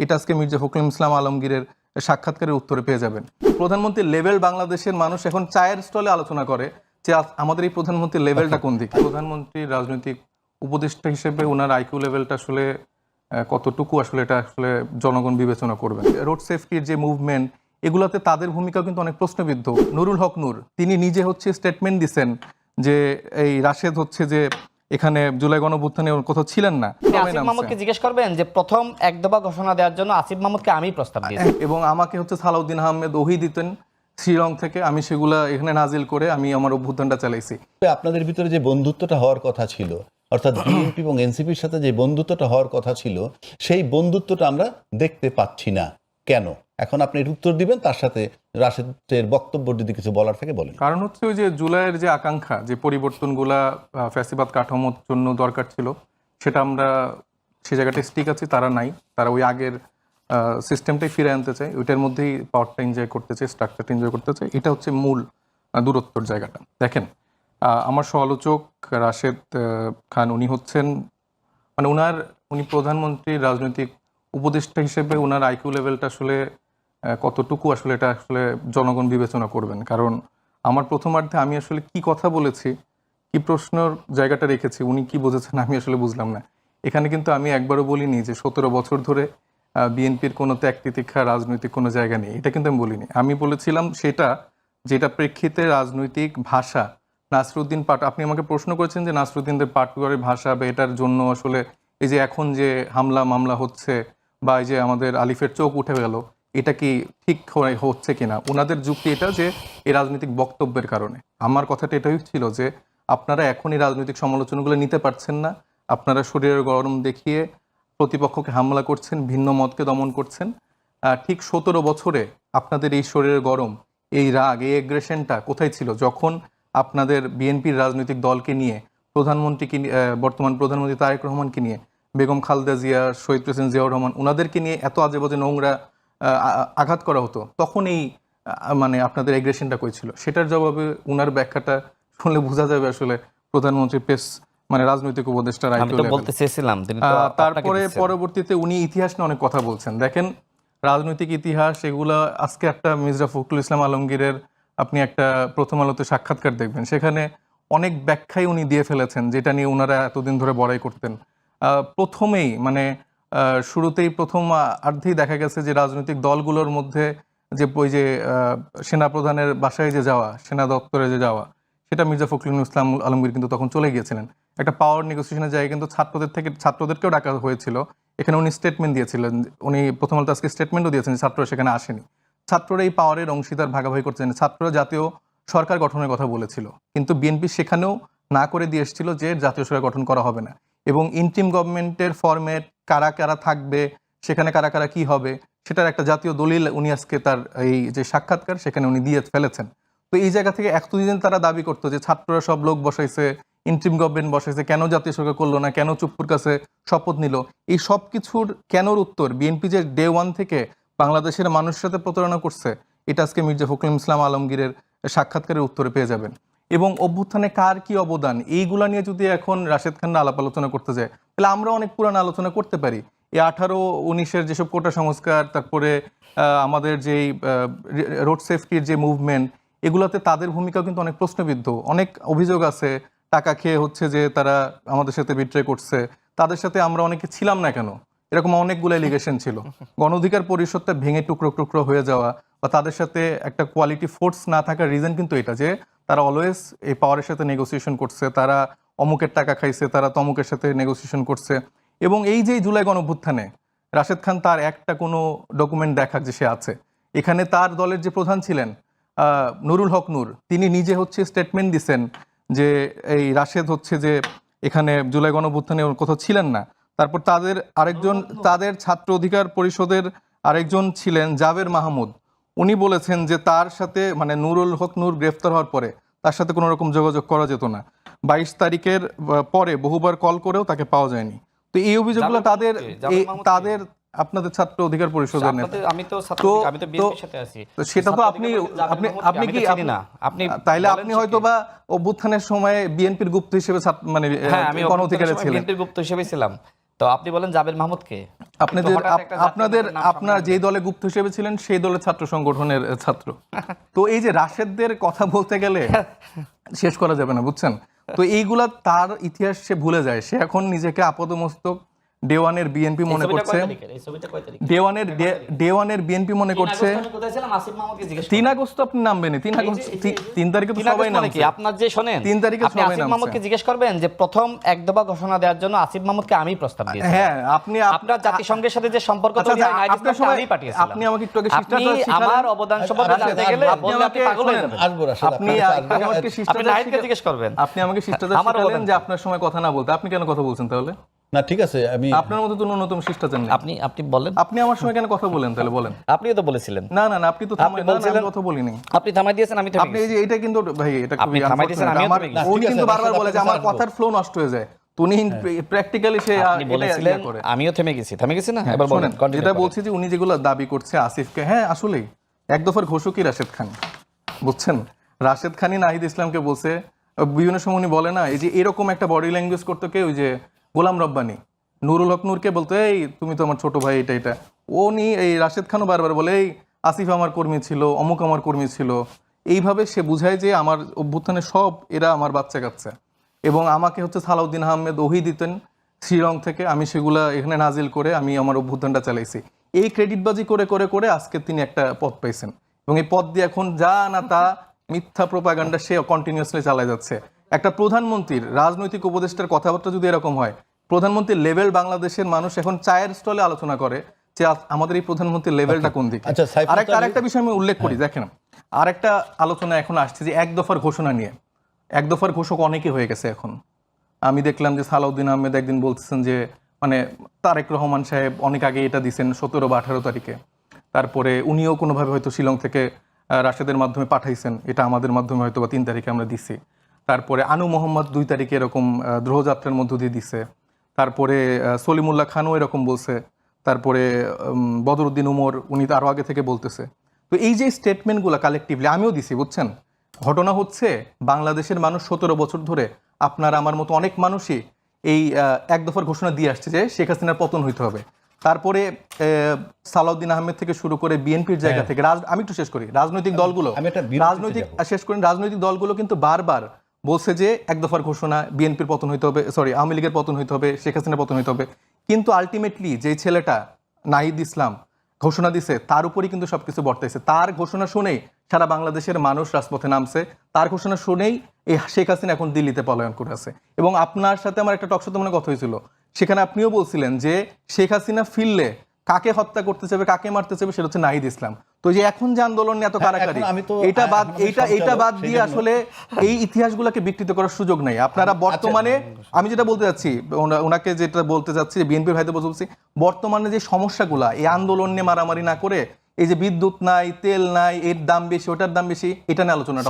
এটা আজকে মির্জা ফখরুল ইসলাম আলমগীরের সাক্ষাৎকারের উত্তরে পেয়ে যাবেন। প্রধানমন্ত্রীর লেভেল বাংলাদেশের মানুষ এখন চায়ের স্টলে আলোচনা করে যে আমাদের এই প্রধানমন্ত্রীর লেভেলটা কোন দিকে। প্রধানমন্ত্রীর রাজনৈতিক উপদেষ্টা হিসেবে ওনার আইকিউ লেভেলটা আসলে কতটুকু আসলে এটা আসলে জনগণ বিবেচনা করবেন। রোড সেফটির যে মুভমেন্ট এগুলোতে তাদের ভূমিকা কিন্তু অনেক প্রশ্নবিদ্ধ। নুরুল হক নূর তিনি নিজে হচ্ছে স্টেটমেন্ট দিচ্ছেন যে এই রাশেদ হচ্ছে যে এখানে জুলাই গণঅভ্যুত্থানে কোথাও ছিলেন না। আসিফ মাহমুদকে জিজ্ঞেস করবেন যে প্রথম এক দফা ঘোষণা দেওয়ার জন্য আসিফ মাহমুদকে আমি প্রস্তাব দিয়েছি এবং আমাকে হচ্ছে সালাউদ্দিন আহমেদ ওহি দিতেন শ্রীলং থেকে, আমি সেগুলা এখানে নাজিল করে আমি আমার অভ্যুত্থানটা চালাইছি। আপনাদের ভিতরে যে বন্ধুত্বটা হওয়ার কথা ছিল, অর্থাৎ বিএনপি এবং এনসিপির সাথে যে বন্ধুত্বটা হওয়ার কথা ছিল, সেই বন্ধুত্বটা আমরা দেখতে পাচ্ছি না কেন? এখন আপনি এর উত্তর দিবেন, তার সাথে রাশেদের বক্তব্য যদি কিছু বলার থেকে বলেন। কারণ হচ্ছে ওই যে জুলাইয়ের যে আকাঙ্ক্ষা, যে পরিবর্তনগুলা ফ্যাসিবাদ কাঠামোর জন্য দরকার ছিল, সেটা আমরা সে জায়গাটা স্টিক আছি, তারা নাই। তারা ওই আগের সিস্টেমটাই ফিরে আনতে চায়, ওইটার মধ্যেই পাওয়ারটা এনজয় করতে চায়, স্ট্রাকচারটা এনজয় করতে চায়। এটা হচ্ছে মূল দূরত্বর জায়গাটা। দেখেন, আমার সমালোচক রাশেদ খান উনি হচ্ছেন মানে উনি প্রধানমন্ত্রীর রাজনৈতিক উপদেষ্টা হিসেবে ওনার আইকিউ লেভেলটা আসলে কতটুকু আসলে এটা আসলে জনগণ বিবেচনা করবেন। কারণ আমার প্রথমার্ধে আমি আসলে কি কথা বলেছি, কি প্রশ্নের জায়গাটা রেখেছি, উনি কি বুঝেছেন আমি আসলে বুঝলাম না। এখানে কিন্তু আমি একবারও বলিনি যে 17 বছর ধরে বিএনপির কোনো ত্যাগ তিতিক্ষা রাজনৈতিক কোনো জায়গা নেই, এটা কিন্তু আমি বলিনি। আমি বলেছিলাম সেটা যেটা প্রেক্ষিতে রাজনৈতিক ভাষা নাসরুদ্দিন পাট, আপনি আমাকে প্রশ্ন করেছেন যে নাসরুদ্দিনদের পাটকুয়ারের ভাষা বা এটার জন্য আসলে এই যে এখন যে হামলা মামলা হচ্ছে বা এই যে আমাদের আলিফের চোখ উঠে গেল, এটা কি ঠিক হচ্ছে কিনা। ওনাদের যুক্তি এটা যে এই রাজনৈতিক বক্তব্যের কারণে। আমার কথাটা এটাই ছিল যে আপনারা এখন এই রাজনৈতিক সমালোচনাগুলো নিতে পারছেন না, আপনারা শরীরের গরম দেখিয়ে প্রতিপক্ষকে হামলা করছেন, ভিন্ন মতকে দমন করছেন। ঠিক 17 বছরে আপনাদের এই শরীরের গরম, এই রাগ, এই এগ্রেশনটা কোথায় ছিল যখন আপনাদের বিএনপির রাজনৈতিক দলকে নিয়ে প্রধানমন্ত্রীকে বর্তমান প্রধানমন্ত্রী তারেক রহমানকে নিয়ে বেগম খালেদা জিয়া, শহীদ প্রেসিডেন্ট জিয়াউর রহমান ওনাদেরকে নিয়ে এত আজে বাজে নোংরা আঘাত করা হতো, তখন এই মানে আপনাদের এগ্রেশনটা কই ছিল? সেটার জবাবে উনার ব্যাখ্যাটা শুনলে বোঝা যাবে আসলে প্রধানমন্ত্রী পেশ মানে রাজনৈতিক উপদেষ্টার বলতে চেয়েছিলাম। তারপরে পরবর্তীতে উনি ইতিহাস নিয়ে অনেক কথা বলছেন। দেখেন, রাজনৈতিক ইতিহাস এগুলা আজকে একটা মির্জা ফখরুল ইসলাম আলমগীরের আপনি একটা প্রথম আলোতে সাক্ষাৎকার দেখবেন, সেখানে অনেক ব্যাখ্যাই উনি দিয়ে ফেলেছেন যেটা নিয়ে ওনারা এতদিন ধরে বড়াই করতেন। প্রথমেই মানে শুরুতেই প্রথম অর্ধেই দেখা গেছে যে রাজনৈতিক দলগুলোর মধ্যে যে ওই যে সেনাপ্রধানের বাসায় যে যাওয়া, সেনা দপ্তরে যে যাওয়া, সেটা মির্জা ফখরুল ইসলাম আলমগীর কিন্তু তখন চলে গিয়েছিলেন। একটা পাওয়ার নেগোসিয়েশনের জায়গায় কিন্তু ছাত্রদেরকেও ডাকা হয়েছিল। এখানে উনি স্টেটমেন্ট দিয়েছিলেন, উনি প্রথম আলোতে আজকে স্টেটমেন্টও দিয়েছেন ছাত্ররা সেখানে আসেনি। ছাত্ররা এই পাওয়ারের অংশীদার ভাগাভাগি করছেন। ছাত্ররা জাতীয় সরকার গঠনের কথা বলেছিল, কিন্তু বিএনপি সেখানেও না করে দিয়ে এসেছিল যে জাতীয় সরকার গঠন করা হবে না, এবং ইন্টিম গভর্নমেন্টের ফরম্যাট কারা কারা থাকবে, সেখানে কারা কারা কি হবে, সেটার একটা জাতীয় দলিল উনি আজকে তার এই যে সাক্ষাৎকার সেখানে উনি দিয়ে ফেলেছেন। তো এই জায়গা থেকে এতদিন তারা দাবি করতো যে ছাত্ররা সব লোক বসাইছে, ইন্টিম গভর্নমেন্ট বসাইছে, কেন জাতীয় সরকার করলো না, কেন চুপ্পুর কাছে শপথ নিল, এই সব কিছুর কেনর উত্তর বিএনপি যে ডে ওয়ান থেকে বাংলাদেশের মানুষের সাথে প্রতারণা করছে, এটা আজকে মির্জা ফখরুল ইসলাম আলমগীরের সাক্ষাৎকারের উত্তরে পেয়ে যাবেন। এবং অভ্যুত্থানে কার কি অবদান, এইগুলা নিয়ে যদি এখন রাশেদ খান আলাপ আলোচনা করতে যায়, তাহলে আমরা অনেক পুরানো আলোচনা করতে পারি। এই 18-19-এর যেসব কোটা সংস্কার, তারপরে আমাদের যেই রোড সেফটির যে মুভমেন্ট, এগুলোতে তাদের ভূমিকা কিন্তু অনেক প্রশ্নবিদ্ধ। অনেক অভিযোগ আছে টাকা খেয়ে হচ্ছে যে তারা আমাদের সাথে বিট্রে করছে, তাদের সাথে আমরা অনেকে ছিলাম না কেন, এরকম অনেকগুলো এলিগেশন ছিল। গণ অধিকার পরিষদটা ভেঙে টুকরো টুকরো হয়ে যাওয়া বা তাদের সাথে একটা কোয়ালিটি ফোর্স না থাকার রিজন কিন্তু এটা যে তারা অলওয়েজ এই পাওয়ারের সাথে নেগোসিয়েশন করছে, তারা অমুকের টাকা খাইছে, তারা তমুকের সাথে নেগোসিয়েশন করছে। এবং এই যে জুলাই গণঅভ্যুত্থানে রাশেদ খান তার একটা কোনো ডকুমেন্ট দেখাক যে সে আছে এখানে, তার দলের যে প্রধান ছিলেন নুরুল হক নূর, তিনি নিজে হচ্ছে স্টেটমেন্ট দিচ্ছেন যে এই রাশেদ হচ্ছে যে এখানে জুলাই গণঅভ্যুত্থানে কোথাও ছিলেন না। তারপর তাদের ছাত্র অধিকার পরিষদের আরেকজন ছিলেন জাবের মাহমুদ, উনি বলেছেন যে তার সাথে মানে নুরুল হক নূর গ্রেফতার হওয়ার পরে তার সাথে কোনো রকম যোগাযোগ করা যেত না, 22 তারিখের পরে বহুবার কল করেও তাকে পাওয়া যায়নি। তো এই অভিযোগগুলো তাদের আপনাদের ছাত্র অধিকার পরিষদের নেতা। সেটা তো আপনি কি তাইলে আপনি হয়তো বা অভ্যুত্থানের সময় বিএনপির গুপ্ত হিসেবে মানে গণ অধিকারে ছিলেন। বিএনপির গুপ্ত হিসেবে ছিলাম। তো আপনি বলেন জাবের মাহমুদকে, আপনার যেই দলে গুপ্ত হিসেবে ছিলেন সেই দলের ছাত্র সংগঠনের ছাত্র। তো এই যে রাশেদদের কথা বলতে গেলে শেষ করা যাবে না, বুঝছেন? তো এইগুলা তার ইতিহাস সে ভুলে যায়। সে এখন নিজেকে আপাতমস্তক ডে-ওয়ানের বিএনপি মনে করছে, ডে-ওয়ানের বিএনপি মনে করছে। 3 আগস্ট আপনি নামবেন, 3 তারিখে তো সবাই নামছে। আপনার যে শোনেন, 3 তারিখে আপনি সবাই আসিফ নামছে। মাহমুদকে জিজ্ঞেস করবেন যে প্রথম এক দফা ঘোষণা দেওয়ার জন্য আসিফ মাহমুদকে আমি প্রস্তাব দিয়েছি। হ্যাঁ, আপনি আপনার জাতিসংঘের সাথে যে সম্পর্ক তৈরি হয় নাইট ইসলামকে আমি পাঠিয়েছিলাম। আপনি আমাকে একটু আগে আপনি শিষ্টাচার শিখালেন। আমার অবদান সম্পর্কে জানতে গেলে বললে আপনি পাগল হয়ে যাবেন। আসবো রাশেদ, আপনি আমাকে আপনি শিষ্টাচার নাহিদকে জিজ্ঞেস করবেন। আপনি আমাকে শিষ্টাচার আমার শিখালেন অবদান যে আপনার সময় কথা না বলতে। আপনি কেন কথা বলছেন তাহলে? না ঠিক আছে, আমি আপনার মতো তো ন্যূনতম শিষ্টাচার নেই। আপনি বলেন, আপনি আমার সময় কেন কথা বলেন তাহলে বলেন? আপনিও তো বলেছিলেন। না, আপনি তো থামাই, বলছিলেন, আমি কথা বলিনি। আপনি থামাই দিয়েছেন, আমি থেমে আপনি এই যে এটা কিন্তু ভাই, এটা আপনি খুবই থামাই দিয়েছেন, আমিও আমার থেমে গেছি। উনি কিন্তু বারবার বলে যে আমার কথার ফ্লো নষ্ট হয়ে যায়। তো উনি প্র্যাকটিক্যালি সে আপনি বলেছিলেন, আমিও থেমে গেছি না? এবার বলেন, শোনেন, যেটা বলছি যে উনি যেগুলো দাবি করছে আসিফকে, হ্যাঁ আসলেই এক দফার ঘোষকই রাশেদ খান, বুঝছেন? রাশেদ খানই নাহিদ ইসলামকে বলছে। বিভিন্ন সময় উনি বলে না, এই যে এরকম একটা বডি ল্যাঙ্গুয়েজ করতো কে, ওই যে গোলাম রব্বানী নুরুল হক নূরকে বলতো, এই তুমি তো আমার ছোট ভাই, এটা উনি এই রাশেদ খানও বারবার বলে, এই আসিফ আমার কর্মী ছিল, অমুক আমার কর্মী ছিল। এইভাবে সে বুঝায় যে আমার অভ্যুত্থানে সব এরা আমার বাচ্চা কাচ্চা। এবং আমাকে হচ্ছে সালাউদ্দিন আহমেদ ওহি দিতেন শিলং থেকে, আমি সেগুলা এখানে নাজিল করে আমি আমার অভ্যুত্থানটা চালাইছি। এই ক্রেডিটবাজি করে করে করে আজকে তিনি একটা পদ পাইছেন, এবং এই পদ দিয়ে এখন যা না তা মিথ্যা প্রোপাগান্ডা সে কন্টিনিউয়াসলি চালায় যাচ্ছে। একটা প্রধানমন্ত্রীর, রাজনৈতিক উপদেষ্টার কথাবার্তা যদি এরকম হয়, প্রধানমন্ত্রীর লেভেল বাংলাদেশের মানুষ এখন চায়ের স্টলে আলোচনা করে যে আমাদের এই প্রধানমন্ত্রীর লেভেলটা কোন দিকে। আচ্ছা, আরেকটা বিষয় আমি উল্লেখ করি, দেখেন আরেকটা আলোচনা এখন আসছে যে এক দফার ঘোষণা নিয়ে। এক দফার ঘোষক অনেকে হয়ে গেছে এখন। আমি দেখলাম যে সালাউদ্দিন আহমেদ একদিন বলতেছেন যে মানে তারেক রহমান সাহেব অনেক আগে এটা দিচ্ছেন 17 বা 18 তারিখে, তারপরে উনিও কোনোভাবে হয়তো শিলং থেকে রাশেদের মাধ্যমে পাঠাইছেন, এটা আমাদের মাধ্যমে হয়তো বা 3 তারিখে আমরা দিচ্ছি। তারপরে আনু মোহাম্মদ 2 তারিখে এরকম দ্রোহযাত্রার মধ্য দিয়ে দিছে। তারপরে সলিমুল্লাহ খানও এরকম বলছে। তারপরে বদরুদ্দিন উমর, উনি তো আরও আগে থেকে বলতেছে। তো এই যে স্টেটমেন্টগুলো কালেকটিভলি আমিও দিছি, বুঝছেন? ঘটনা হচ্ছে বাংলাদেশের মানুষ 17 বছর ধরে, আপনার আমার মতো অনেক মানুষই এই এক দফার ঘোষণা দিয়ে আসছে যে শেখ হাসিনার পতন হইতে হবে। তারপরে সালাউদ্দিন আহমেদ থেকে শুরু করে বিএনপির জায়গা থেকে আমি একটু শেষ করি, রাজনৈতিক দলগুলো রাজনৈতিক দলগুলো কিন্তু বারবার বলছে যে এক দফার ঘোষণা, বিএনপির পতন হইতে হবে, আওয়ামী লীগের পতন হইতে হবে, শেখ হাসিনার পতন হইতে হবে। কিন্তু আলটিমেটলি যে ছেলেটা নাহিদ ইসলাম ঘোষণা দিছে তার উপরই কিন্তু সবকিছু বর্তাইছে। তার ঘোষণা শুনেই সারা বাংলাদেশের মানুষ রাজপথে নামছে। তার ঘোষণা শুনেই এই শেখ হাসিনা এখন দিল্লিতে পলায়ন করে আছে। এবং আপনার সাথে আমার একটা টকশোতে মনে কথা হয়েছিল, সেখানে আপনিও বলছিলেন যে শেখ হাসিনা ফিরলে কাকে হত্যা করতে চাইবে, কাকে মারতে চাইবে, সেটা হচ্ছে নাহিদ ইসলাম। তো যে এখন যে আন্দোলন নিয়ে এত কারাকারি, এটা বাদ দিয়ে আসলে এই ইতিহাসগুলোকে বিকৃত করার সুযোগ নাই। আপনারা বর্তমানে, আমি যেটা বলতে চাচ্ছি, ওনাকে যেটা বলতে চাচ্ছি, বিএনপির ভাইদের বলছি, বর্তমানে যে সমস্যাগুলা, এই আন্দোলন নিয়ে মারামারি না করে, এই যে বিদ্যুৎ নাই, তেল নাই, এর দাম বেশি, ওটার দাম বেশি, এটা নিয়ে আলোচনাটা